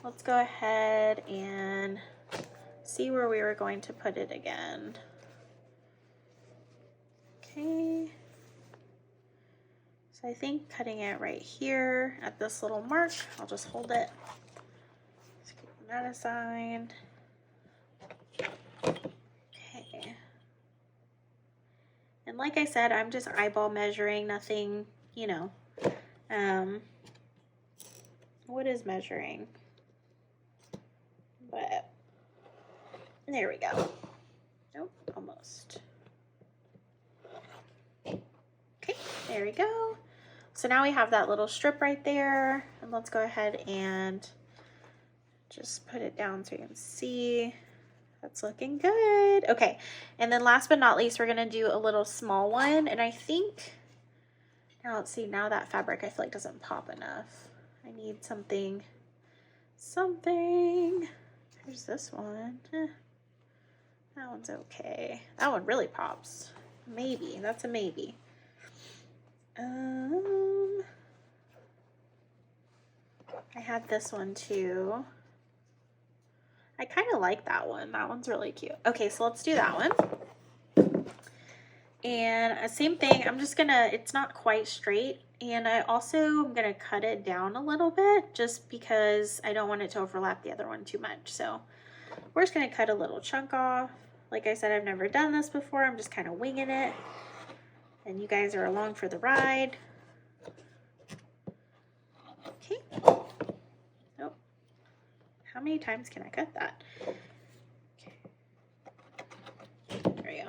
let's go ahead and see where we were going to put it again. Okay. So I think cutting it right here at this little mark, I'll just hold it. Let's keep that aside. Okay. And like I said, I'm just eyeball measuring, nothing, you know. What is measuring? But there we go. Nope, almost. Okay, there we go. So now we have that little strip right there. And let's go ahead and just put it down so you can see. That's looking good. Okay, and then last but not least, we're gonna do a little small one. And I think, now let's see, now that fabric I feel like doesn't pop enough. I need something. Here's this one. That one's okay. That one really pops. Maybe, that's a maybe. I had this one too. I kind of like that one. That one's really cute. Okay, so let's do that one. And same thing, I'm just gonna, it's not quite straight. And I also am gonna cut it down a little bit just because I don't want it to overlap the other one too much. So we're just gonna cut a little chunk off. Like I said, I've never done this before. I'm just kind of winging it. And you guys are along for the ride. Okay. Oh, how many times can I cut that? Okay. There we go.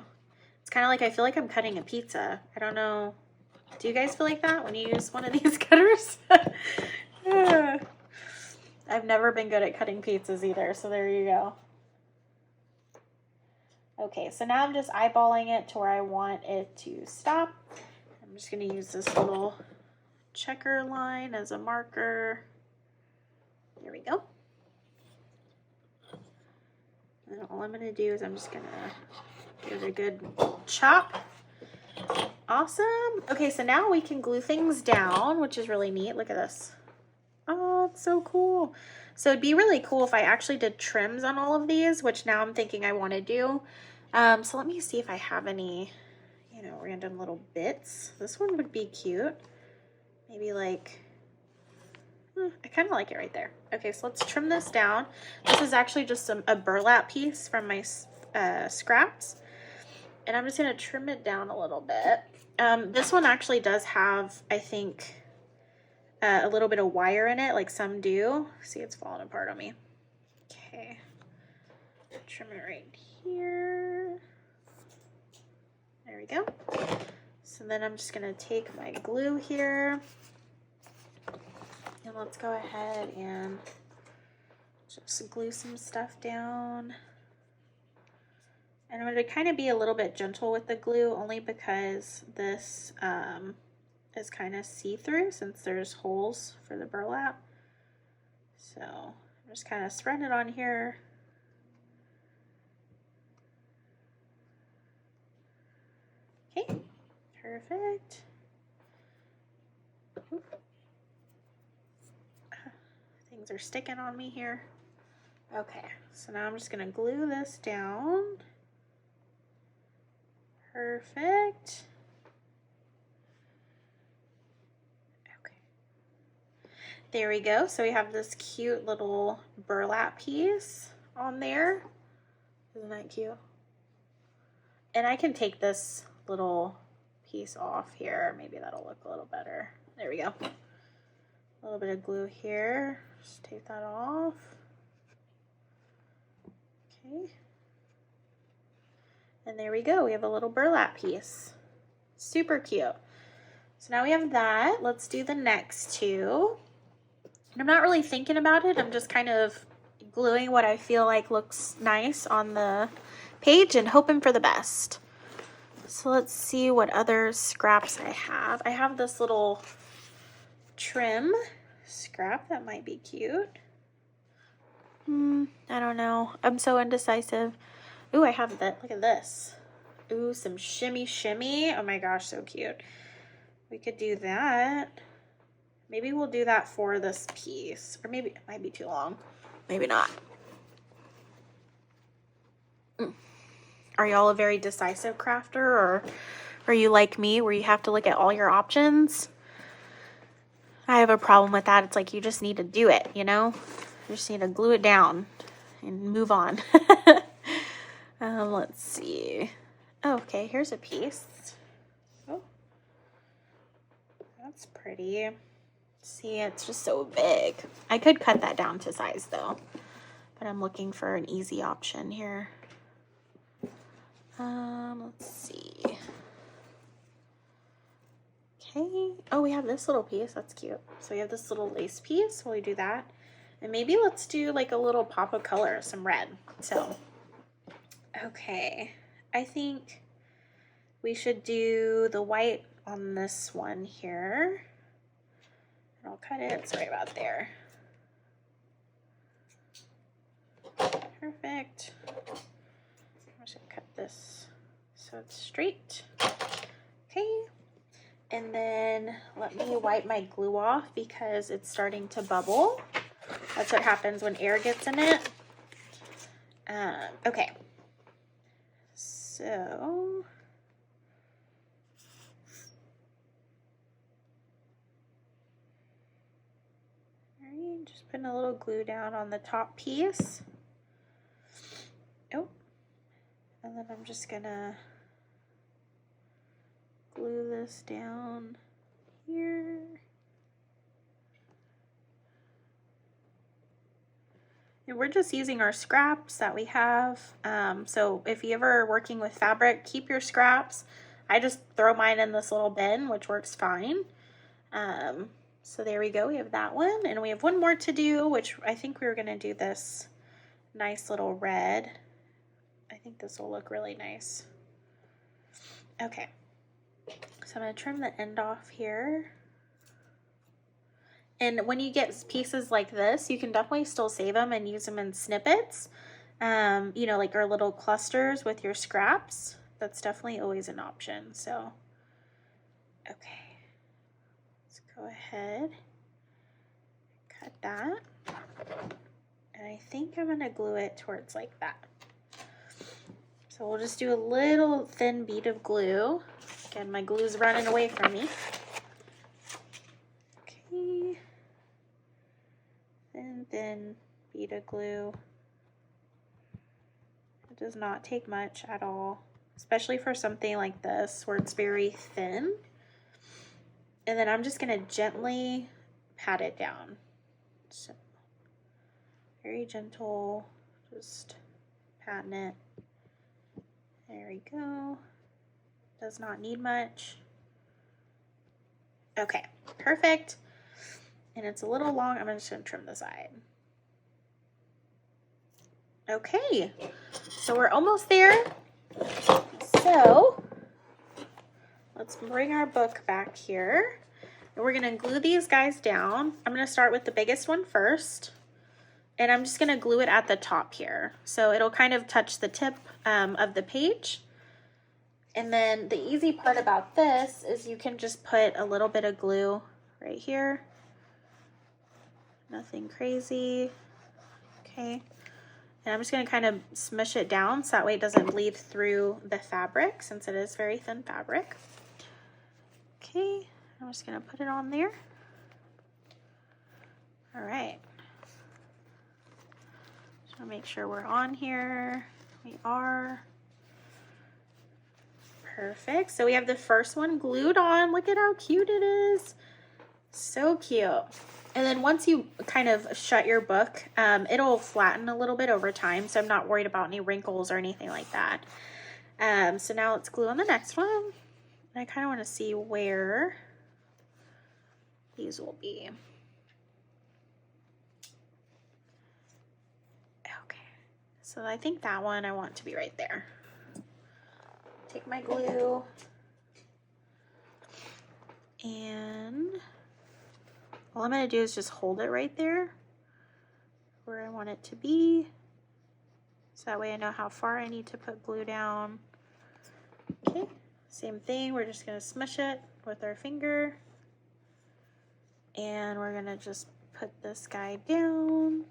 It's kind of like I feel like I'm cutting a pizza. I don't know. Do you guys feel like that when you use one of these cutters? I've never been good at cutting pizzas either, so there you go. Okay, so now I'm just eyeballing it to where I want it to stop. I'm just going to use this little checker line as a marker. There we go. And all I'm going to do is I'm just going to give it a good chop. Awesome. Okay, so now we can glue things down, which is really neat. Look at this. Oh, it's so cool. So it'd be really cool if I actually did trims on all of these, which now I'm thinking I want to do. So let me see if I have any, you know, random little bits. This one would be cute. Maybe like, I kind of like it right there. Okay, so let's trim this down. This is actually just a burlap piece from my scraps. And I'm just going to trim it down a little bit. This one actually does have, I think, a little bit of wire in it, like some do. See, it's falling apart on me. Okay. Trim it right here. There we go. So then I'm just going to take my glue here. And let's go ahead and just glue some stuff down. And I'm going to kind of be a little bit gentle with the glue, only because this is kind of see-through since there's holes for the burlap. So I'm just kind of spreading it on here. Okay, perfect. Oop. Things are sticking on me here. Okay, so now I'm just going to glue this down. Perfect. Okay. There we go. So we have this cute little burlap piece on there. Isn't that cute? And I can take this little piece off here. Maybe that'll look a little better. There we go. A little bit of glue here. Just take that off. Okay. And there we go. We have a little burlap piece. Super cute. So now we have that. Let's do the next two. And I'm not really thinking about it. I'm just kind of gluing what I feel like looks nice on the page and hoping for the best. So let's see what other scraps I have. I have this little trim scrap that might be cute. I don't know. I'm so indecisive. Ooh, I have that. Look at this. Ooh, some shimmy shimmy. Oh my gosh, so cute. We could do that. Maybe we'll do that for this piece. Or maybe it might be too long. Maybe not. Are y'all a very decisive crafter, or are you like me where you have to look at all your options? I have a problem with that. It's like you just need to do it, you know? You just need to glue it down and move on. Let's see. Oh, okay, here's a piece. Oh, that's pretty. See, it's just so big. I could cut that down to size though, but I'm looking for an easy option here. Let's see. Okay. Oh, we have this little piece. That's cute. So we have this little lace piece. Will we do that? And maybe let's do like a little pop of color, some red. So, okay. I think we should do the white on this one here. And I'll cut it. Sorry about there. Perfect. I'm just gonna cut this so it's straight. Okay. And then let me wipe my glue off because it's starting to bubble. That's what happens when air gets in it. Okay. So just putting a little glue down on the top piece. Oh, and then I'm just gonna glue this down here. And we're just using our scraps that we have. So if you ever are working with fabric, keep your scraps. I just throw mine in this little bin, which works fine. So there we go, we have that one. And we have one more to do, which I think we were gonna do this nice little red. I think this will look really nice. Okay, so I'm gonna trim the end off here. And when you get pieces like this, you can definitely still save them and use them in snippets, you know, like our little clusters with your scraps. That's definitely always an option. So, okay, let's go ahead, cut that. And I think I'm gonna glue it towards like that. So we'll just do a little thin bead of glue. Again, my glue's running away from me. Okay. Thin bead of glue. It does not take much at all, especially for something like this where it's very thin. And then I'm just gonna gently pat it down. So very gentle, just patting it. There we go. Does not need much. Okay, perfect. And it's a little long. I'm just gonna trim the side. Okay, so we're almost there. So let's bring our book back here. And we're gonna glue these guys down. I'm gonna start with the biggest one first. And I'm just gonna glue it at the top here. So it'll kind of touch the tip of the page. And then the easy part about this is you can just put a little bit of glue right here. Nothing crazy. Okay. And I'm just gonna kind of smush it down so that way it doesn't bleed through the fabric since it is very thin fabric. Okay, I'm just gonna put it on there. All right. So make sure we're on here. We are. Perfect. So we have the first one glued on. Look at how cute it is. So cute. And then once you kind of shut your book, it'll flatten a little bit over time. So I'm not worried about any wrinkles or anything like that. So now let's glue on the next one. And I kind of want to see where these will be. Okay. So I think that one I want to be right there. Take my glue and all I'm going to do is just hold it right there where I want it to be. So that way I know how far I need to put glue down. Okay, same thing. We're just going to smush it with our finger. And we're going to just put this guy down.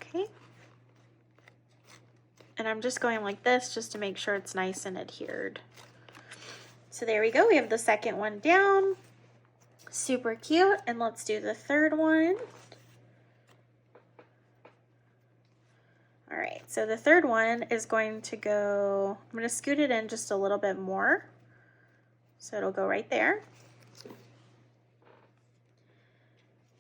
Okay. And I'm just going like this just to make sure it's nice and adhered. So there we go. We have the second one down. Super cute. And let's do the third one. All right, so the third one is going to go, I'm going to scoot it in just a little bit more. So it'll go right there.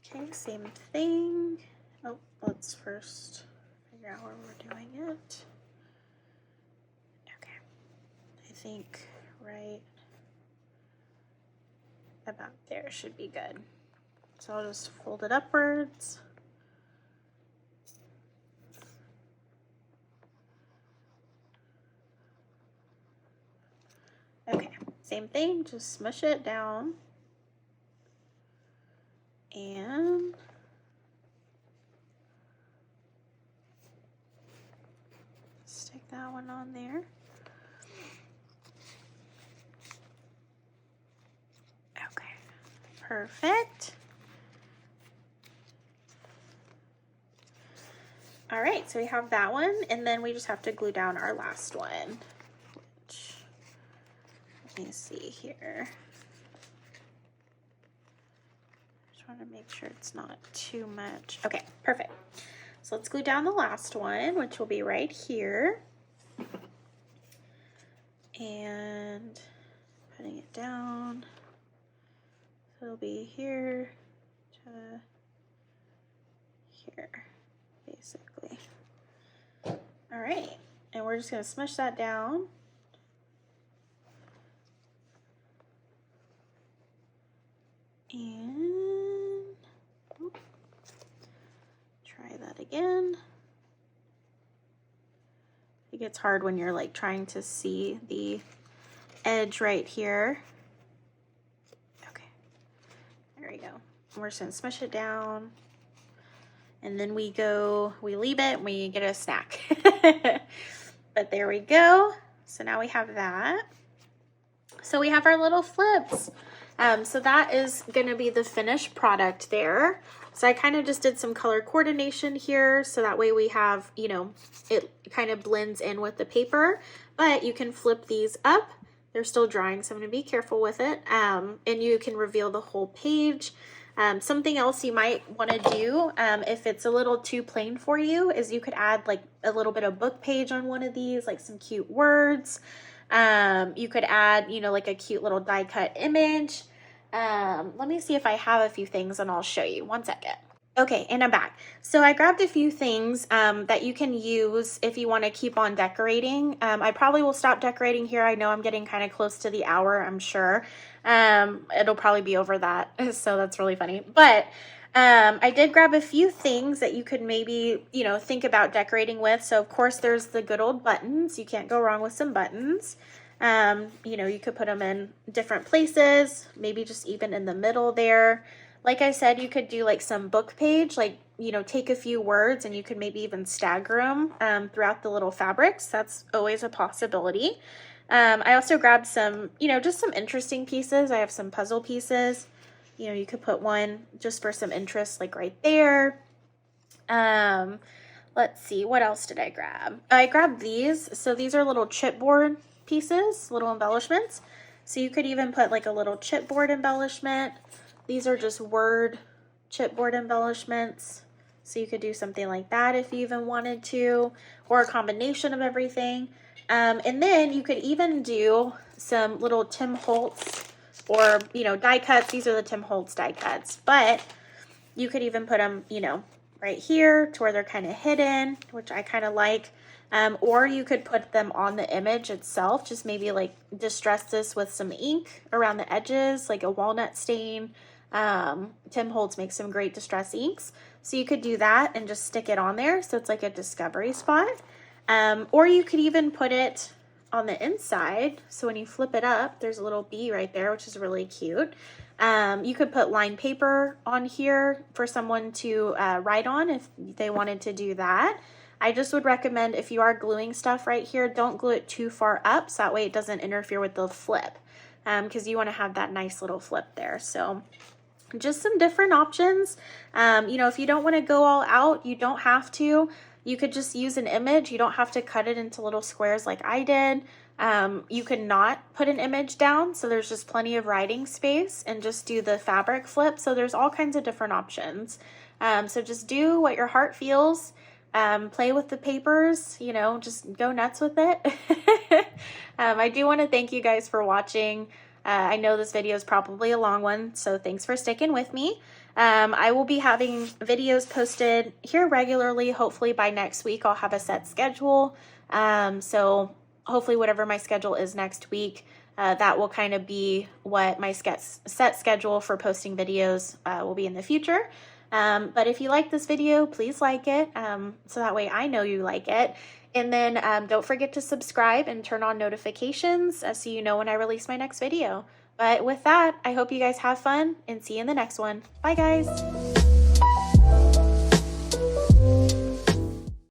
Okay, same thing. Oh, let's first figure out where we're doing it. Okay, I think right about there should be good. So I'll just fold it upwards. Okay, same thing, just smush it down. And stick that one on there. Okay, perfect. All right, so we have that one, and then we just have to glue down our last one. Which, let me see here. Just want to make sure it's not too much. Okay, perfect. So let's glue down the last one, which will be right here. And putting it down. So it'll be here to here, basically. All right, and we're just going to smush that down. And try that again. It gets hard when you're like trying to see the edge right here. Okay, there we go. We're just going to smush it down. And then we leave it, and we get a snack. But there we go. So now we have that. So we have our little flips. So that is going to be the finished product there. So I kind of just did some color coordination here, so that way we have, you know, it kind of blends in with the paper. But you can flip these up. They're still drying, so I'm going to be careful with it. And you can reveal the whole page. Something else you might want to do, if it's a little too plain for you, is you could add like a little bit of book page on one of these, like some cute words. You could add, you know, like a cute little die cut image. Let me see if I have a few things and I'll show you. One second. Okay, and I'm back. So I grabbed a few things that you can use if you want to keep on decorating. I probably will stop decorating here. I know I'm getting kind of close to the hour, I'm sure. It'll probably be over that, so that's really funny. But I did grab a few things that you could maybe, you know, think about decorating with. So of course there's the good old buttons. You can't go wrong with some buttons. You know, you could put them in different places, maybe just even in the middle there. Like I said, you could do like some book page, like, you know, take a few words and you could maybe even stagger them throughout the little fabrics. That's always a possibility. I also grabbed some, you know, just some interesting pieces. I have some puzzle pieces. You know, you could put one just for some interest, like right there. Let's see, what else did I grab? I grabbed these. So these are little chipboard pieces, little embellishments. So you could even put like a little chipboard embellishment. These are just word chipboard embellishments. So you could do something like that if you even wanted to, or a combination of everything. And then you could even do some little Tim Holtz or, you know, die cuts. These are the Tim Holtz die cuts, but you could even put them, you know, right here to where they're kind of hidden, which I kind of like. Or you could put them on the image itself, just maybe like distress this with some ink around the edges, like a walnut stain. Tim Holtz makes some great distress inks. So you could do that and just stick it on there. So it's like a discovery spot. Or you could even put it on the inside. So when you flip it up, there's a little bee right there, which is really cute. You could put lined paper on here for someone to write on if they wanted to do that. I just would recommend if you are gluing stuff right here, don't glue it too far up so that way it doesn't interfere with the flip, because you want to have that nice little flip there. So just some different options. You know, if you don't want to go all out, you don't have to. You could just use an image. You don't have to cut it into little squares like I did. You could not put an image down, so there's just plenty of writing space, and just do the fabric flip. So there's all kinds of different options. So just do what your heart feels. Play with the papers, you know, just go nuts with it. I do want to thank you guys for watching. I know this video is probably a long one, so thanks for sticking with me. I will be having videos posted here regularly. Hopefully by next week I'll have a set schedule. So hopefully whatever my schedule is next week, that will kind of be what my set schedule for posting videos will be in the future. But if you like this video, please like it, so that way I know you like it. And then don't forget to subscribe and turn on notifications so you know when I release my next video. But with that, I hope you guys have fun and see you in the next one. Bye guys.